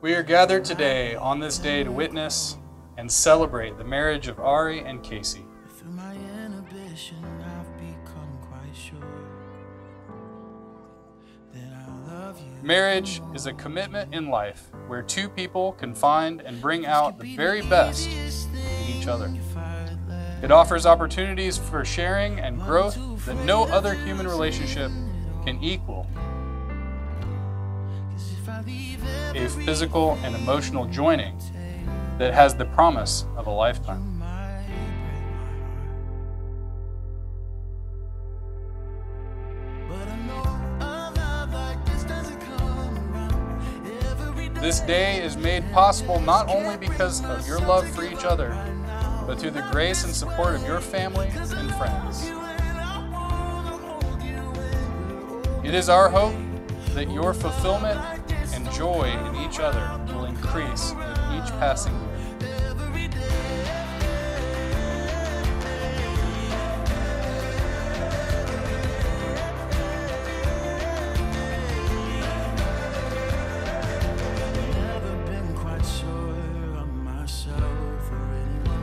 We are gathered today on this day to witness and celebrate the marriage of Ari and Casey. Through my inhibition, I've become quite sure that I love you. Marriage is a commitment in life where two people can find and bring out the very best in each other. It offers opportunities for sharing and growth that no other human relationship can equal. A physical and emotional joining that has the promise of a lifetime. This day is made possible not only because of your love for each other, but through the grace and support of your family and friends. It is our hope that your fulfillment and joy in each other will increase with each passing year.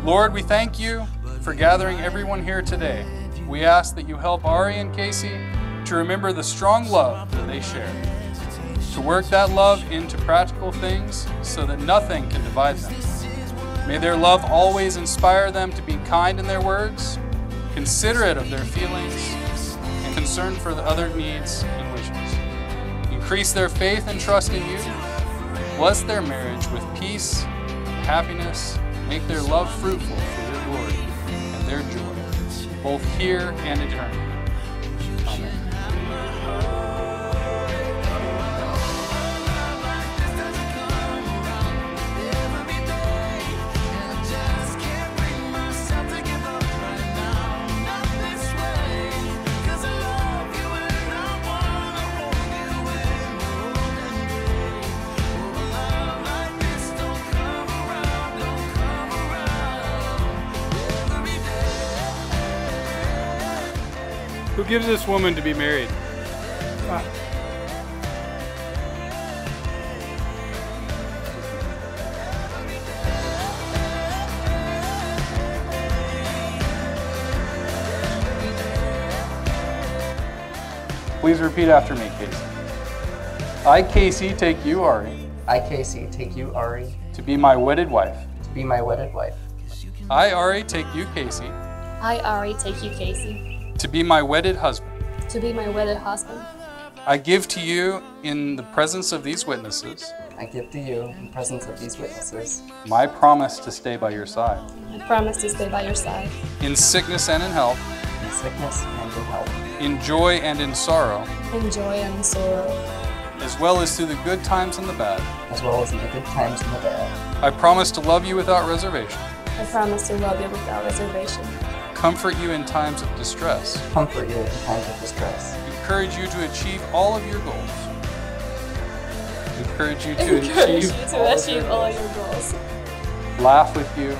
Lord, we thank you for gathering everyone here today. We ask that you help Ari and Casey to remember the strong love that they share, to work that love into practical things so that nothing can divide them. May their love always inspire them to be kind in their words, considerate of their feelings, and concerned for the other needs and wishes. Increase their faith and trust in you. Bless their marriage with peace and happiness. Make their love fruitful for your glory and their joy, both here and eternally. Amen. Who gives this woman to be married? Please repeat after me, Casey. I, Casey, take you, Ari. I, Casey, take you, Ari, to be my wedded wife. to be my wedded wife. I, Ari, take you, Casey, I, Ari, take you, Casey, to be my wedded husband. to be my wedded husband. I give to you, in the presence of these witnesses, I give to you, in the presence of these witnesses, my promise to stay by your side, I promise to stay by your side, in sickness and in health, in sickness and in health, in joy and in sorrow, in joy and in sorrow. as well as through the good times and the bad. as well as in the good times and the bad. I promise to love you without reservation, I promise to love you without reservation, comfort you in times of distress, Comfort you in times of distress. encourage you to achieve all of your goals, encourage you to encourage you achieve, to achieve all your goals, laugh with you,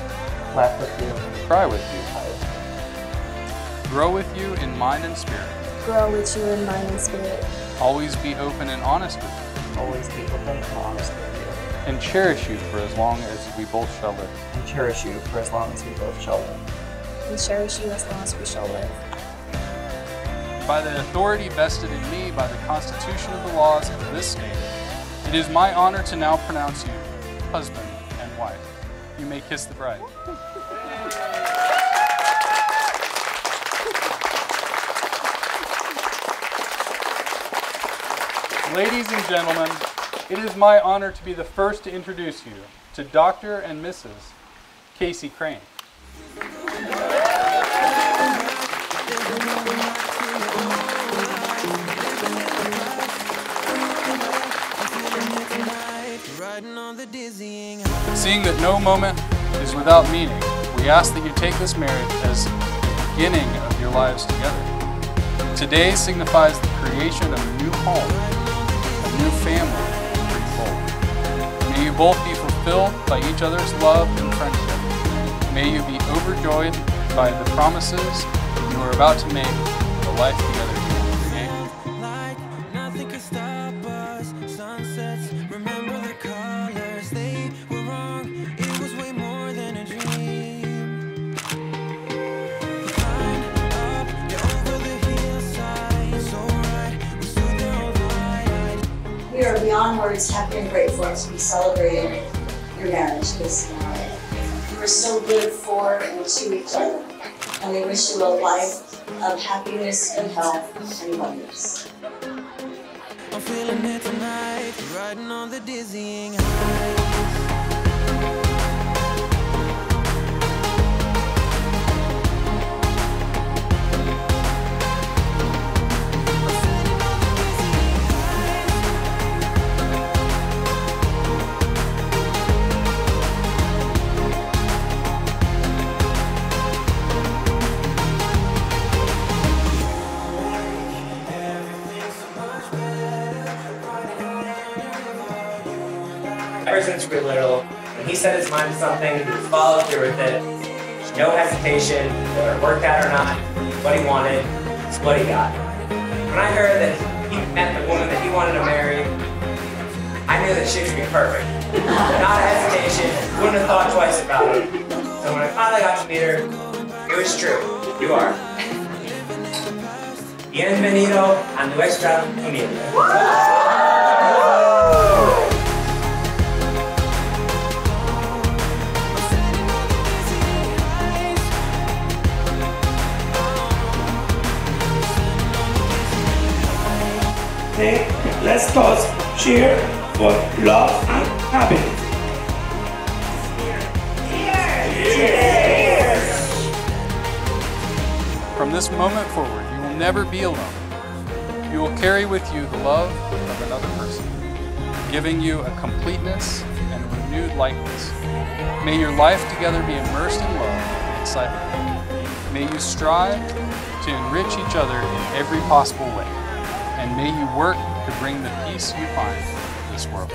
Laugh with you, cry with you, cry with grow with you in mind and spirit, grow with you in mind and spirit, always be open and honest with you, you, always be open and honest with you, and cherish you for as long as we both shall live. and cherish you for as long as we both shall live. and cherish you as long as we shall live. By the authority vested in me by the Constitution of the laws of this state, it is my honor to now pronounce you husband and wife. You may kiss the bride. Ladies and gentlemen, it is my honor to be the first to introduce you to Dr. and Mrs. Casey Crane. Seeing that no moment is without meaning, we ask that you take this marriage as the beginning of your lives together. Today signifies the creation of a new home, a new family for you both. May you both be fulfilled by each other's love and friendship. May you be overjoyed by the promises you are about to make for the life together you will create. Like nothing could stop us. Sunsets, remember the colors. we're just happy and grateful to be celebrating your marriage this morning. You are so good for and to each other, and we wish you a life of happiness and health and wonders. I'm feeling it tonight, riding on the dizzying high. Ever since we were little, when he set his mind to something, he would follow through with it. No hesitation, whether it worked out or not, what he wanted, it's what he got. When I heard that he met the woman that he wanted to marry, I knew that she would be perfect. Not a hesitation, wouldn't have thought twice about it. So when I finally got to meet her, it was true. You are. Bienvenido a nuestra familia. Hey, let's toast, cheer for love and happiness. From this moment forward, you will never be alone. You will carry with you the love of another person, giving you a completeness and a renewed likeness. May your life together be immersed in love and excitement. May you strive to enrich each other in every possible way. And may you work to bring the peace you find in this world.